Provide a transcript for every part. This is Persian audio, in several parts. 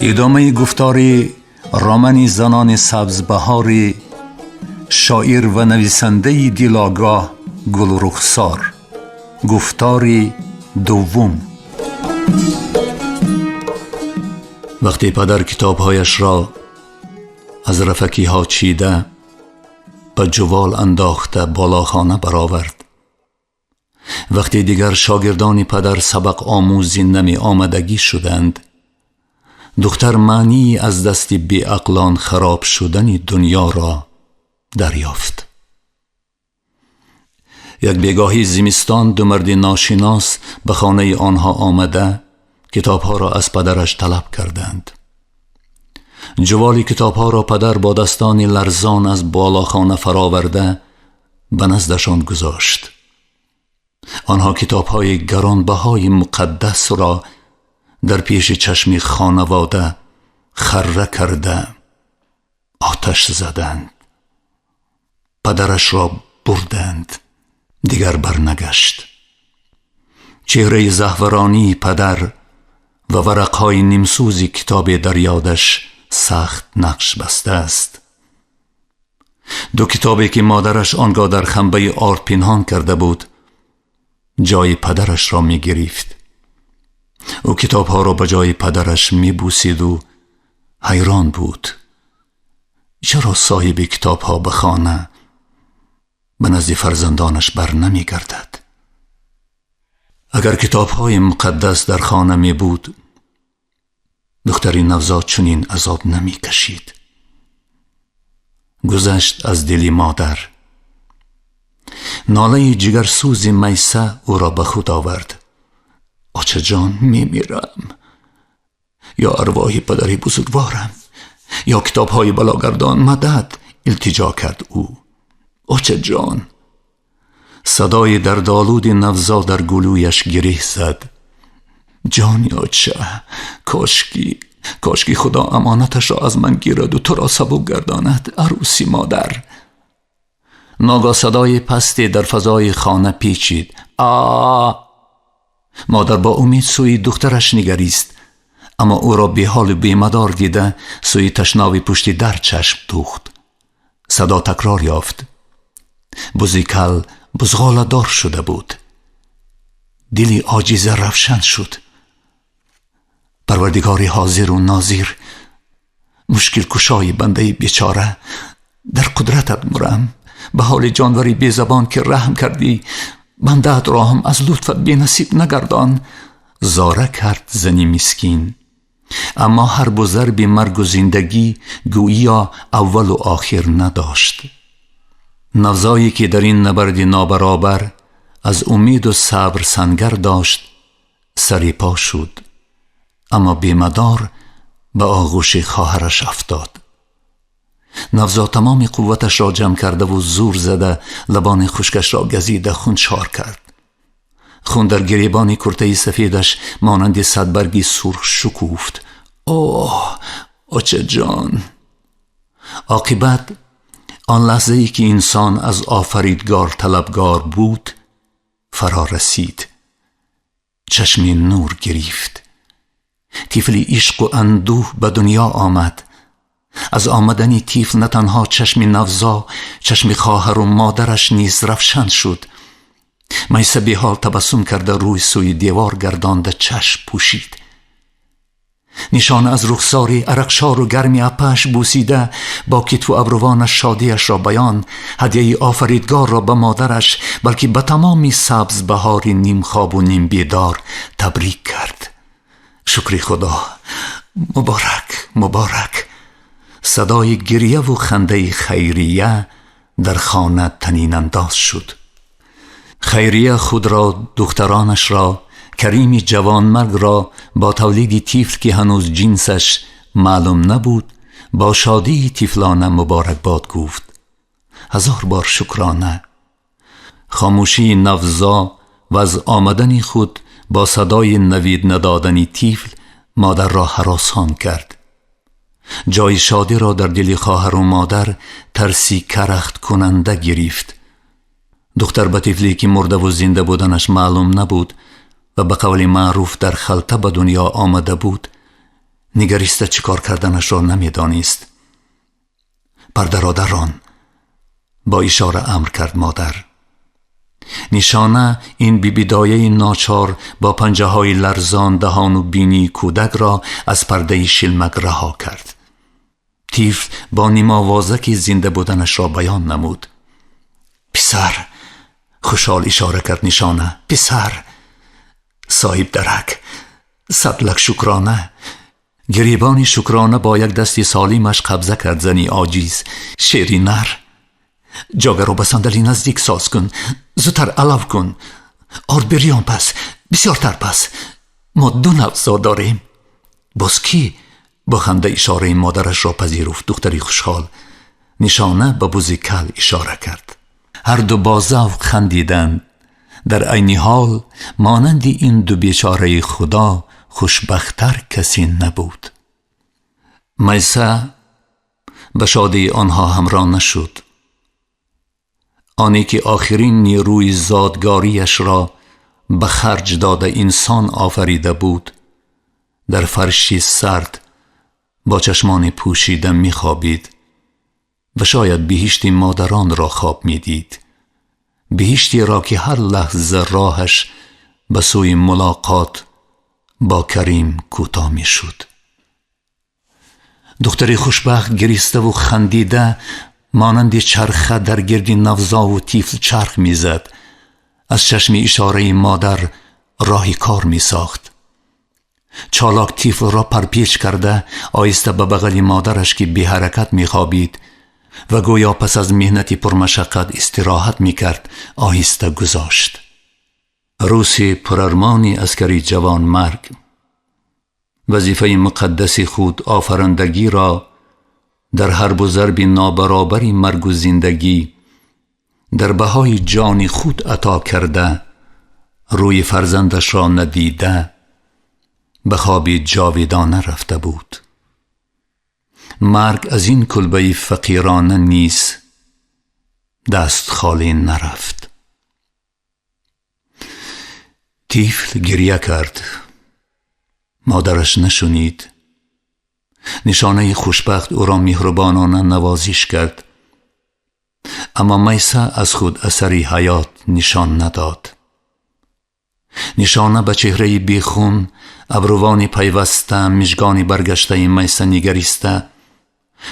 ادامه گفتاری رمان زنان سبزبهاری شاعر و نویسنده دلآگاه گلرخسار. گفتاری دوم. وقتی پدر کتابهایش را از رفکی ها چیده به جوال انداخته بالاخانه برآورد، وقتی دیگر شاگردان پدر سبق آموزی نمی آمدگی شدند، دختر معنی از دست بی عقلان خراب شدن دنیا را دریافت. یک بیگاهی زمستان دو مرد ناشناس به خانه آنها آمده کتابها را از پدرش طلب کردند. جوال کتابها را پدر با دستان لرزان از بالاخانه فراورده به نزدشان گذاشت. آنها کتابهای گرانبهای مقدس را در پیش چشم خانواده خره کرده آتش زدند. پدرش را بردند، دیگر برنگشت. چهره زعفرانی پدر و ورقهای نیمسوزی کتاب در یادش سخت نقش بسته است. دو کتابی که مادرش آنگاه در خنبه آرد پنهان کرده بود جای پدرش را می گرفت. او کتابها را به جای پدرش می بوسید و حیران بود چرا صاحب کتابها به خانه به نزد فرزندانش بر نمی گردد. اگر کتابهای مقدس در خانه می بود دختری نوزاد چنین عذاب نمی کشید. گذشت از دل مادر. ناله جگرسوز میسه او را به خود آورد. آچه جان می میرم، یا ارواح پدری بزرگوارم یا کتابهای بلاگردان مدد، التجا کرد او. آچه جان. صدای دردآلود نوزاد در گلویش گره زد. جانی آچه، کاشکی خدا امانتش را از من گیرد و تو را سبک گرداند. عروسی مادر. ناگاه صدای پستی در فضای خانه پیچید. مادر با امید سوی دخترش نگریست، اما او را بی حال و بی مدار دیده سوی تشنابی پشت در چشم دوخت. صدا تکرار یافت. بزیکل بزغاله دار شده بود. دلی عاجزه روشن شد. پروردگار حاضر و ناظر، مشکل کشای بنده بیچاره، در قدرتت مرم. به حال جانوری بی زبان که رحم کردی، بنده‌ات را هم از لطفت بی نصیب نگردان. زاره کرد زنی مسکین. اما حرب و ضرب مرگ و زندگی گوییا اول و آخر نداشت. نوزایی که در این نبرد نابرابر از امید و صبر سنگر داشت سری پا شد، اما بیمدار به آغوش خواهرش افتاد. نوزا تمام قوتش را جمع کرده و زور زده لبان خشکش را گزیده خونچار کرد. خون در گریبان کرته سفیدش مانند صدبرگی سرخ شکوفت. اوه آچه جان. عاقبت آن لحظه ای که انسان از آفریدگار طلبگار بود فرا رسید. چشم نور گرفت. طفلی عشق و اندوه به دنیا آمد. از آمدن طفل نه تنها چشم نوزا، چشم خواهر و مادرش نیز روشن شد. میسه بی حال تبسم کرده روی سوی دیوار گردانده چشم پوشید. نشان از رخساری عرقشار و گرمی اپش بوسیده با کتف و ابروانش شادیش را بیان، هدیه آفریدگار را به مادرش بلکه به تمامی سبز بهاری نیم خواب و نیم بیدار تبریک کرد. شکر خدا. مبارک. صدای گریه و خنده خیریه در خانه طنین انداز شد. خیریه خود را، دخترانش را، کریم جوانمرگ را با تولید طفل که هنوز جنسش معلوم نبود با شادی طفلانه مبارکباد گفت. 1000 بار شکرانه. خاموشی نوزا و از آمدن خود با صدای نوید ندادنی طفل مادر را هراسان کرد. جای شادی را در دل خواهر و مادر ترسی کرخت کننده گرفت. دختر به طفلی که مرده و زنده بودنش معلوم نبود و به قول معروف در خلطه به دنیا آمده بود نگریسته چیکار کردنش را نمی‌دانست. پرده را دران. با اشاره امر کرد مادر. نشانه این بی دایه ناچار با پنجه های لرزان دهان و بینی کودک را از پرده شلمک رها کرد. طفل با نیم آوازه که زنده بودنش را بیان نمود. پسر، خوشحال اشاره کرد نشانه. پسر، صاحب درک، صد لک شکرانه. گریبان شکرانه با یک دستی سالیمش قبضه کرد زنی عاجز. شیری نر، جاگه را به صندلی نزدیک ساز کن. زودتر علاو کن. آرد بریان پس، بسیارتر پس. ما 2 نوزاد داریم. باز کی؟ با خنده اشاره مادرش را پذیرفت دختری خوشحال. نشانه به بوزی کل اشاره کرد. هر دو با ذوق خندیدند. در عین حال مانند این 2 بیچاره خدا خوشبخت‌تر کسی نبود. میسه به شادی آنها همراه نشد. آنی که آخرین نیروی زادگاریش را به خرج داده انسان آفریده بود، در فرشی سرد با چشمان پوشیده می‌خوابید و شاید بهشت مادران را خواب می‌دید. بهشتی را که هر لحظه راهش به سوی ملاقات با کریم کوتاه می‌شد. دختری خوشبخت گریسته و خندیده مانند چرخه در گرد نوزا و طفل چرخ می‌زد. از چشم اشاره مادر راهی کار می‌ساخت. چالاک طفل را پرپیچ کرده آهسته به بغل مادرش که بی حرکت می‌خوابید و گویا پس از مهنتی پرمشقت استراحت می‌کرد آهسته گذاشت. عروس پرارمانی عسکری جوان مرگ وظیفه مقدس خود آفرندگی را در حرب و ضرب نابرابری مرگ و زندگی در بهای جان خود عطا کرده، روی فرزندش را ندیده به خواب جاودانه رفته بود. مرگ از این کلبه فقیرانه نیز دست خالی نرفت. طفل گریه کرد. مادرش نشنید. نشانه خوشبخت او را مهربانانه نوازش کرد، اما میسه از خود اثری حیات نشان نداد. نشانه به چهره بیخون، ابروان پیوسته، مژگان برگشته میسه نگریسته.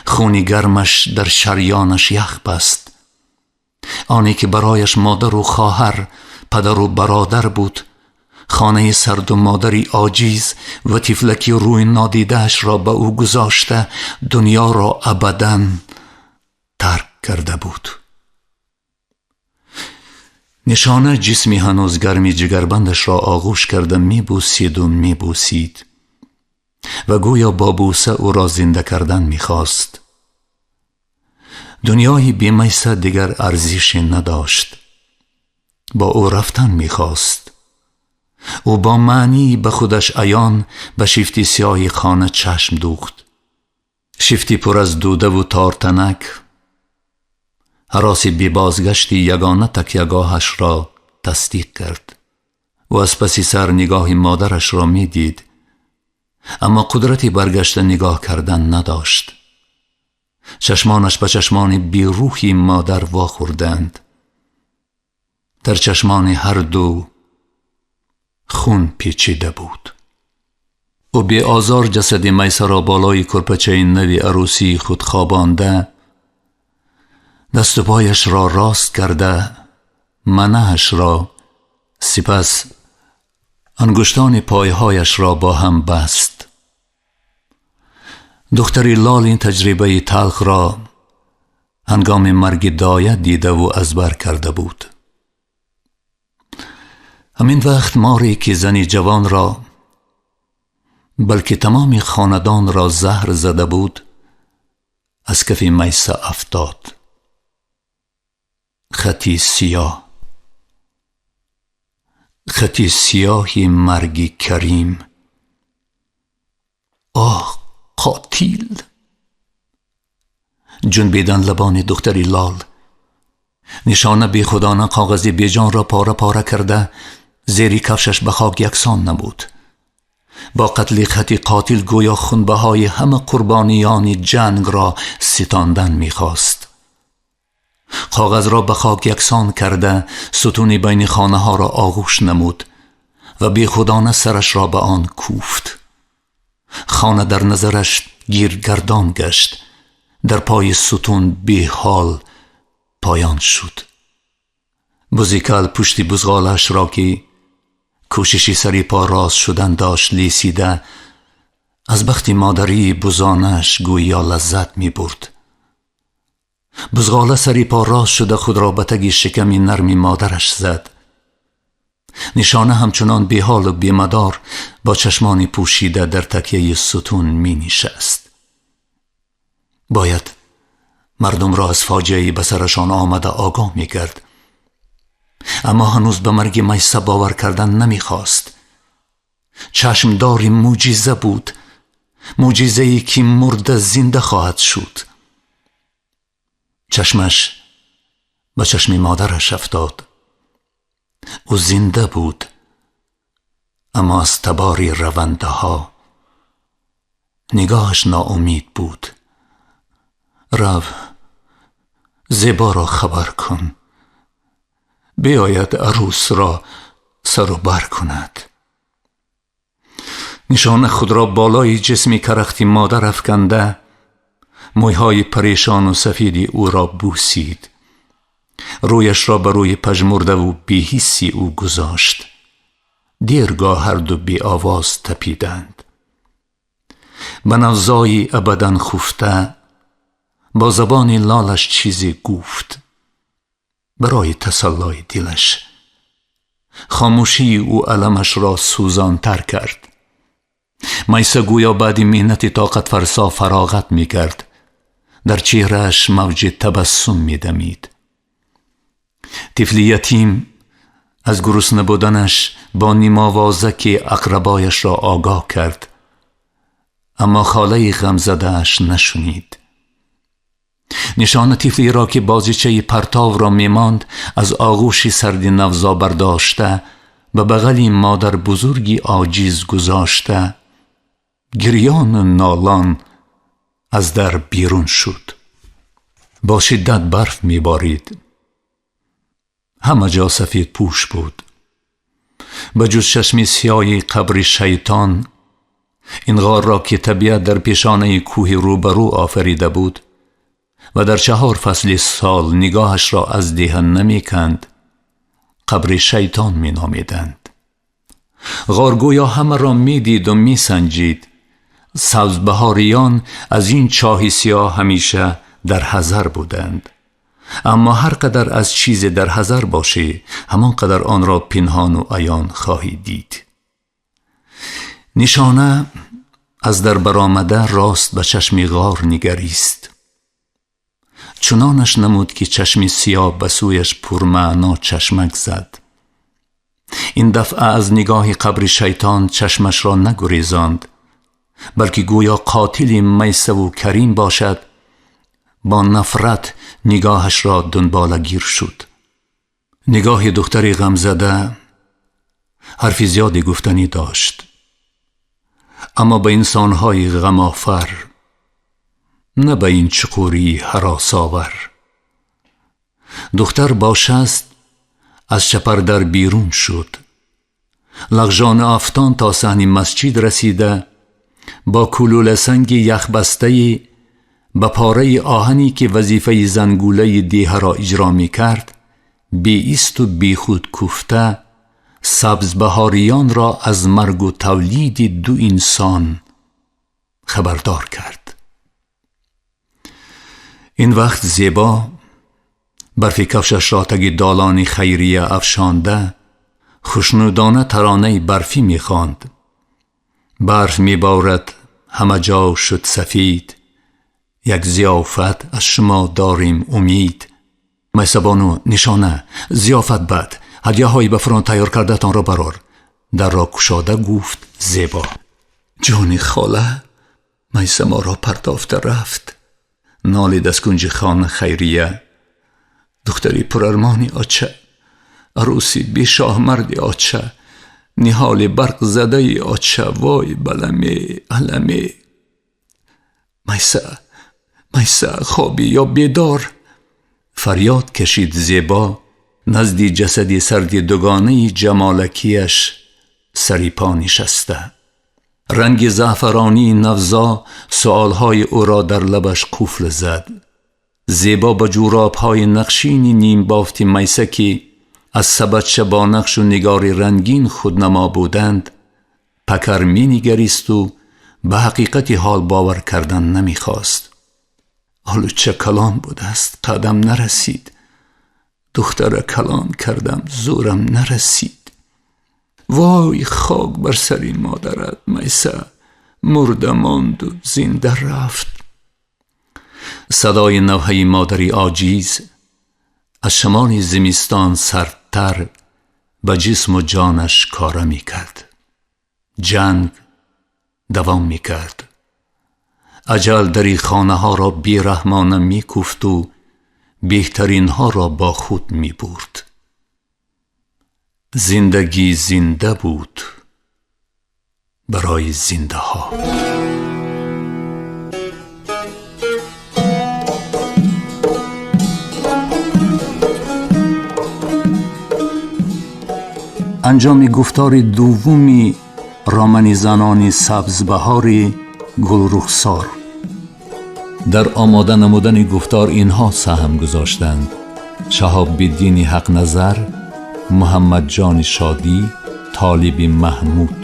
خون گرمش در شریانش یخ بست. آنی که برایش مادر و خواهر، پدر و برادر بود، خانه سرد و مادری عاجز و طفلکی روی نادیده‌اش را به او گذاشته دنیا را ابداً ترک کرده بود. نشانه جسمی هنوز گرمی جگربندش را آغوش کرده میبوسید و میبوسید و گویا با بوسه او را زنده کردن میخواست. دنیای بی میسه دیگر ارزشی نداشت. با او رفتن میخواست. او با معنی به خودش عیان به شیفتی سیاه خانه چشم دوخت. شیفتی پر از دوده و تارتنک. هراس بی بازگشتی یگانه تکیه‌گاهش را تصدیق کرد و از پسی سر نگاه مادرش را می دید، اما قدرتی برگشت نگاه کردن نداشت. چشمانش به چشمان بی روحی مادر واخوردند. در چشمان هر دو خون پیچیده بود. او بی آزار جسد میسه را بالای کرپچه نوی عروسی خود خوابانده، دست و پایش را راست کرده، منهش را، سپس انگشتان پایهایش را با هم بست. دختری لال این تجربه تلخ را هنگام مرگ دایه دیده و ازبر کرده بود. همین وقت ماری که زنی جوان را بلکه تمام خاندان را زهر زده بود از کف میسه افتاد. خطی سیاه، خطی سیاهی مرگ کریم. آه قاتل! جنبیدن لبان دختری لال. نشانه بی خدانه کاغذی بیجان را پاره پاره کرده زیری کفشش به خاک یکسان نبود. با قتل خطی قاتل گویا خونبهای همه قربانیان جنگ را ستاندن می‌خواست. کاغذ را به خاک یکسان کرده ستون بین خانه ها را آغوش نمود و بیخودانه سرش را به آن کوفت. خانه در نظرش گیرگردان گشت. در پای ستون بی حال پایان شد. بزیکل پشت بزغالش را که کوششی سری پا راست شدن داشت لیسیده، از بخت مادری بزانش گویا لذت می برد. بزغاله سری پا راست شده خود را به تگ شکمی نرمی مادرش زد. نشانه همچنان بی حال و بی مدار با چشمانی پوشیده در تکیه ستون می نشست. باید مردم را از فاجعه‌ای به سرشان آمده آگاه می کرد. اما هنوز به مرگ میسه باور کردن نمی خواست. چشمداری معجزه بود، معجزه‌ای که مرده زنده خواهد شد. چشمش به چشم مادرش افتاد. او زنده بود، اما از تباری رونده ها. نگاهش ناامید بود. رو، زیبا را خبر کن، بیاید عروس را سر و بر کند. نشانه خود را بالای جسمی کرختی مادر افکنده، مویهای پریشان و سفیدی او را بوسید. رویش را بر روی پژمرده و بی‌حسی او گذاشت. دیرگاه هر دو بی آواز تپیدند. به نوزایی ابداً خفته با زبان لالش چیزی گفت. برای تسلای دلش خاموشی او علمش را سوزان تر کرد. میسه گویا بعد مهنت طاقت فرسا فراغت می کرد. در چهرهش موج تبسم می دمید. طفل یتیم از گرسنه بودنش با نیم‌آوازکی اقربایش را آگاه کرد، اما خاله غمزده‌اش نشنید. نشان طفلی را که بازیچه پرتاو را میماند از آغوش سرد نوزا برداشته به بغل مادر بزرگی عاجز گذاشته، گریان و نالان از در بیرون شد. با شدت برف میبارید. همه جا سفید پوش بود. به جز چشم سیاه قبر شیطان، این غار را که طبیعت در پیشانه کوه روبرو آفریده بود و در 4 فصل سال نگاهش را از دهن نمی کند، قبر شیطان می نامیدند. غار گویا همه را می دید و می سنجید. سبزبهاریان از این چاه سیاه همیشه در حذر بودند، اما هر قدر از چیز در حذر باشی همان قدر آن را پنهان و عیان خواهی دید. نشانه از در برآمده راست به چشم غار نگریست. چنانش نمود که چشم سیاه به سویش پرمعنا چشمک زد. این دفعه از نگاه قبر شیطان چشمش را نگریزاند، بلکه گویا قاتل میسه و کریم باشد. با نفرت نگاهش را دنبالگیر شد. نگاه دختری غمزده حرف زیادی گفتنی داشت، اما به انسانهای غم‌آفر، نه به این چقوری هراس‌آور. دختر با شست از چپردر بیرون شد. لغژان آفتان تا صحن مسجد رسیده، با کلول سنگ یخبسته به پاره آهنی که وظیفه زنگوله دیه را اجرا می کرد، بی ایست و بی خود کوفته سبزبهاریان را از مرگ و تولید 2 انسان خبردار کرد. این وقت زیبا برف کفشش را تگ دالان خیریه افشانده خوشنودانه ترانه برفی می خواند. برف می بارد، همه جا شد سفید، یک ضیافت از شما داریم امید. میسه بانو، نشانه، ضیافت بد، هدیه هایی به فران تیار کرده تان را برار. در را کشاده گفت زیبا. جان خاله، میسه ما را پرتافته رفت. نالید از کنج خانه خیریه. دختری پرارمانی آچه، عروسی بی شاه مردی آچه، نهال برق زده آچه وای بلمه علمه. میسه خوابی یا بیدار؟ فریاد کشید زیبا نزدی جسدی سردی دوگانه جمالکیش سری پا نشسته. رنگ زعفرانی نوزا سؤالهای او را در لبش قفل زد. زیبا با جورابهای نقشین نیم بافت میسه که از سبد با نقش و نگار رنگین خودنما بودند پکر می نگریست و به حقیقت حال باور کردن نمی خواست. آلوچه کلان بود است، قدم نرسید. دختر کلان کردم، زورم نرسید. وای خاک بر سری مادرت میسه، مرده ماند و زنده رفت. صدای نوحه مادری عاجز از شمال زمستان سردتر به جسم و جانش کاره می کرد. جنگ دوام می کرد. اجل دری خانه ها را بیرحمانه می کوفت و بهترین ها را با خود می برد. زندگی زنده بود برای زنده ها. انجام گفتار دومی رامن زنان سبزبهار گلرخسار. در آماده نمودن گفتار اینها سهم گذاشتند: شهاب الدین حق نظر، محمد جان شادی، طالب محمود.